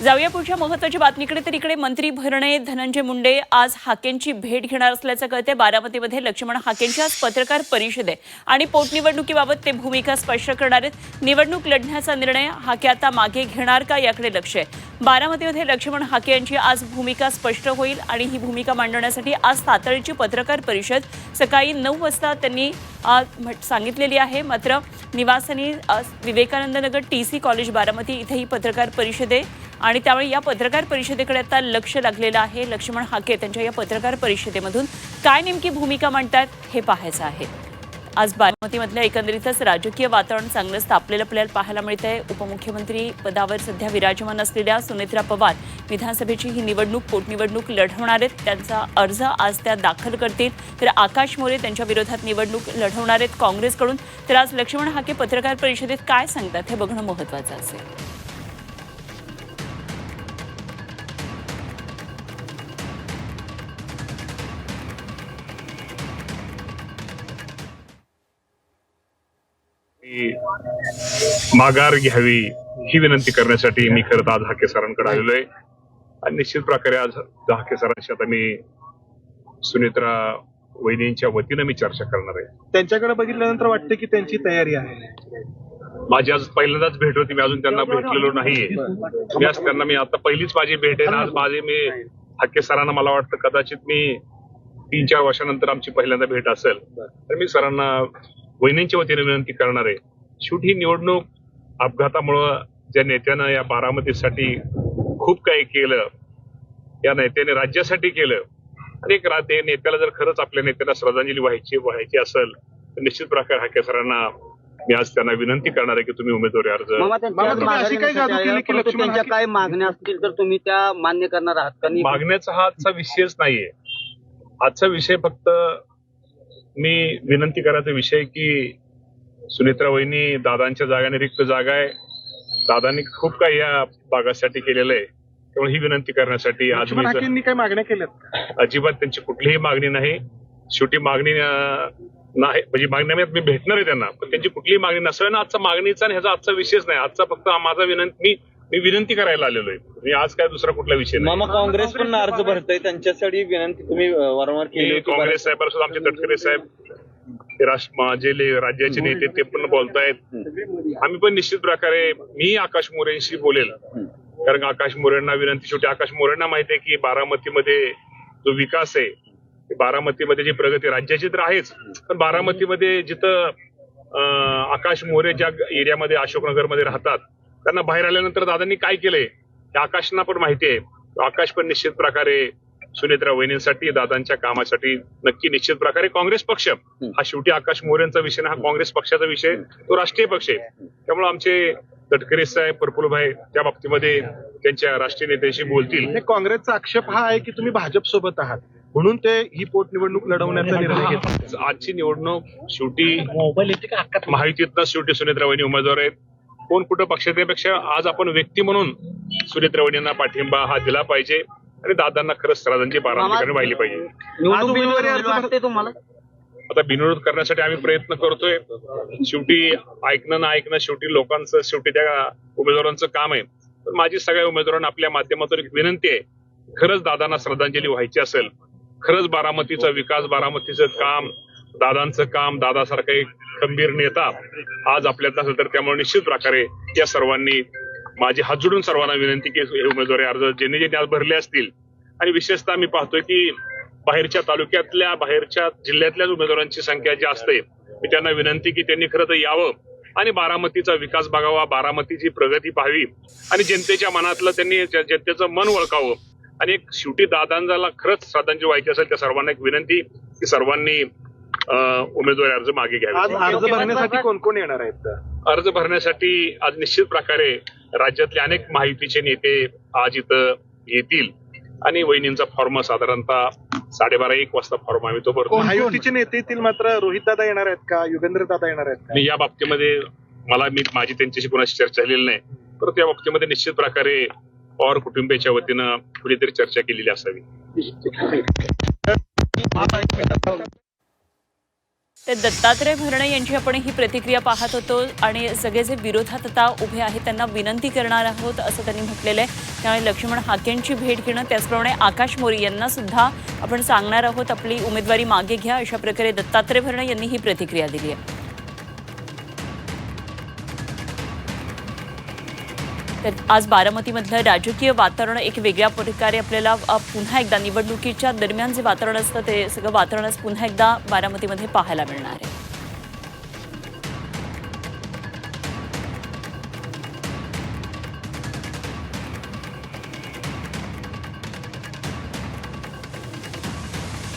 जाऊया पुढच्या महत्त्वाच्या बातमीकडे। तर इकडे मंत्री भरणे धनंजय मुंडे आज हाकेंची भेट घेणार असल्याचं कळते। बारामतीमध्ये लक्ष्मण हाकेंची आज पत्रकार परिषद आहे आणि पोटनिवडणुकीबाबत ते भूमिका स्पष्ट करणार आहेत। निवडणूक लढण्याचा निर्णय हाके आता मागे घेणार का याकडे लक्ष आहे। बारामतीमध्ये लक्ष्मण हाके यांची आज भूमिका स्पष्ट होईल आणि ही भूमिका मांडण्यासाठी आज तातडीची पत्रकार परिषद सकाळी 9 वाजता त्यांनी सांगितलेली आहे। मात्र निवासानी विवेकानंद नगर TC कॉलेज बारामती इथे ही पत्रकार परिषद आहे आणि त्यामुळे या पत्रकार परिषदेकडे आता लक्ष लागलेलं आहे। लक्ष्मण हाके त्यांच्या या पत्रकार परिषदेमधून काय नेमकी भूमिका मांडतात हे पाहायचं आहे। आज बारामतीमधल्या एकंदरीतच राजकीय वातावरण चांगलं तापलेलं आपल्याला पाहायला मिळतंय। उपमुख्यमंत्री पदावर सध्या विराजमान असलेल्या सुनेत्रा पवार विधानसभेची ही निवडणूक पोटनिवडणूक लढवणार आहेत। त्यांचा अर्ज आज त्या दाखल करतील। तर आकाश मोरे त्यांच्या विरोधात निवडणूक लढवणार आहेत काँग्रेसकडून। तर आज लक्ष्मण हाके पत्रकार परिषदेत काय सांगतात हे बघणं महत्त्वाचं असेल। माघार घ्यावी ही विनंती करण्यासाठी मी खरं आज हाके सरांकडे आलेलो आहे आणि निश्चित प्रकारे आज हाके सरांशी आता मी सुनेत्रा वहिनींच्या वतीनं मी चर्चा करणार आहे। त्यांच्याकडे बघितल्यानंतर वाटतं की त्यांची तयारी आहे। माझी आज पहिल्यांदाच भेट होती, मी अजून त्यांना भेटलेलो नाहीये। मी आता पहिलीच माझी भेट आहे। आज मी हाके सरांना मला वाटतं कदाचित मी 3-4 वर्षानंतर आमची पहिल्यांदा भेट असेल। तर मी सरांना वहिनींच्या वतीने विनंती करणार आहे। शेवटी ही निवडणूक अपघातामुळं ज्या नेत्यानं या बारामतीसाठी खूप काही केलं, या नेत्याने राज्यासाठी केलं आणि ते नेत्याला जर खरंच आपल्या नेत्याला श्रद्धांजली व्हायची असेल तर निश्चित प्रकारे हाके सरांना मी आज त्यांना विनंती करणार आहे की तुम्ही उमेदवारी अर्ज त्यांच्या काय मागण्या असतील तर तुम्ही त्या मान्य करणार आहात का? मागण्याचा हा आजचा विषयच नाहीये। आजचा विषय फक्त मी विनंती करायचा विषय की सुनेत्रा वहिनी दादांच्या जागाने रिक्त जागा आहे। दादांनी खूप काही या भागासाठी केलेलं आहे, त्यामुळे ही विनंती करण्यासाठी आज मी काय मागण्या केल्यात? अजिबात त्यांची कुठलीही मागणी नाही। शेवटी मागणी नाही म्हणजे मागण्यामध्ये मी भेटणार आहे त्यांना, पण त्यांची कुठलीही मागणी नसेल ना। आजचा मागणीचा आणि ह्याचा आजचा विषयच नाही। आजचा फक्त माझा मी विनंती करायला आलेलो आहे, म्हणजे आज काय दुसरा कुठला विषय नाही। मामा काँग्रेस पण अर्ज भरतय, त्यांच्यासाठी विनंती तुम्ही वारंवार केली। काँग्रेस साहेबांसोबत आमचे तटकरे साहेब माझे राज्याचे नेते ते पण बोलतायत। आम्ही पण निश्चित प्रकारे मी आकाश मोरेंशी बोलेल, कारण आकाश मोरेंना विनंती, शेवटी आकाश मोरेंना माहिती आहे की बारामतीमध्ये जो विकास आहे, बारामतीमध्ये जी प्रगती राज्याची तर आहेच, पण बारामतीमध्ये जिथं आकाश मोरे ज्या एरियामध्ये अशोकनगरमध्ये राहतात त्यांना बाहेर आल्यानंतर दादांनी काय केलंय हे आकाशना पण माहिती आहे। आकाश पण निश्चित प्रकारे सुनेत्रा वहिनींसाठी दादांच्या कामासाठी नक्की निश्चित प्रकारे काँग्रेस पक्ष हा शेवटी आकाश मोरेंचा विषय नाही, हा काँग्रेस पक्षाचा विषय, तो राष्ट्रीय पक्ष आहे। त्यामुळे आमचे तटकरे साहेब प्रफुल्लभाई त्या बाबतीमध्ये त्यांच्या राष्ट्रीय नेत्याशी बोलतील। काँग्रेसचा आक्षेप हा आहे की तुम्ही भाजप सोबत आहात म्हणून ते ही पोटनिवडणूक लढवण्याचा निर्णय घेतला। आजची निवडणूक शेवटी महायुतीतनं शेवटी सुनेत्रा वहिनी उमेदवार आहेत। कोण कुठं पक्षापेक्षा आज आपण व्यक्ती म्हणून सुनेत्रा वहिनींना पाठिंबा हा दिला पाहिजे आणि दादांना खरंच श्रद्धांजली बारामतीकडे वाहिली पाहिजे। तुम्हाला आता बिनविरोध करण्यासाठी आम्ही प्रयत्न करतोय। शेवटी ऐकणं ना ऐकणं शेवटी लोकांचं, शेवटी त्या उमेदवारांचं काम आहे। पण माझी सगळ्या उमेदवारांना आपल्या माध्यमातून एक विनंती आहे, खरंच दादांना श्रद्धांजली व्हायची असेल, खरंच बारामतीचा विकास, बारामतीचं काम, दादांचं काम, दादासारखा एक खंबीर नेता आज आपल्यात असेल तर त्यामुळे निश्चित प्रकारे या सर्वांनी माझी हात जोडून सर्वांना विनंती की हे उमेदवारी अर्ज ज्यांनी आज भरले असतील आणि विशेषतः मी पाहतोय की बाहेरच्या तालुक्यातल्या, बाहेरच्या जिल्ह्यातल्या उमेदवारांची संख्या जास्त आहे। मी त्यांना विनंती की त्यांनी खरं तर यावं आणि बारामतीचा विकास बघावा, बारामतीची प्रगती पाहावी आणि जनतेच्या मनातलं त्यांनी जनतेचं मन ओळखावं आणि एक शेवटी दादांना खरंच श्रद्धांजली व्हायची असेल त्या सर्वांना एक विनंती की सर्वांनी उमेदवारी अर्ज मागे घ्यावे। अर्ज भरण्यासाठी कोण कोण येणार आहेत? अर्ज भरण्यासाठी आज निश्चित प्रकारे राज्यातले अनेक महायुतीचे नेते आज इथं येतील आणि वहिनींचा फॉर्म साधारणतः 12:30-1 वाजता फॉर्म आम्ही तो भरतो। महायुतीचे नेते येतील, मात्र रोहित दादा येणार आहेत का, युगेंद्र दादा येणार आहेत का? या बाबतीमध्ये माझी त्यांच्याशी कोणाशी चर्चा झालेली नाही, परंतु या बाबतीमध्ये निश्चित प्रकारे पवार कुटुंबियाच्या वतीनं कुठेतरी चर्चा केलेली असावी। तर दत्तात्रय भरणे यांची आपण ही प्रतिक्रिया पाहत होतो आणि सगळे जे विरोधात आता उभे आहेत त्यांना विनंती करणार आहोत असं त्यांनी म्हटलेलं आहे. त्यामुळे लक्ष्मण हाकेंची भेट घेणं, त्याचप्रमाणे आकाश मोरे यांना सुद्धा आपण सांगणार आहोत आपली उमेदवारी मागे घ्या, अशा प्रकारे दत्तात्रय भरणे यांनी ही प्रतिक्रिया दिली आहे. तर आज बारामतीमधलं राजकीय वातावरण एक वेगळ्या प्रकारे आपल्याला पुन्हा एकदा निवडणुकीच्या दरम्यान जे वातावरण असतं ते सगळं वातावरण आज पुन्हा एकदा बारामतीमध्ये पाहायला मिळणार आहे.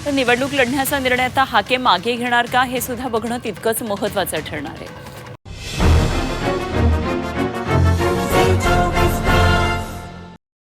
तर निवडणूक लढण्याचा निर्णय आता हाके मागे घेणार का हे सुद्धा बघणं तितकंच महत्त्वाचं ठरणार आहे.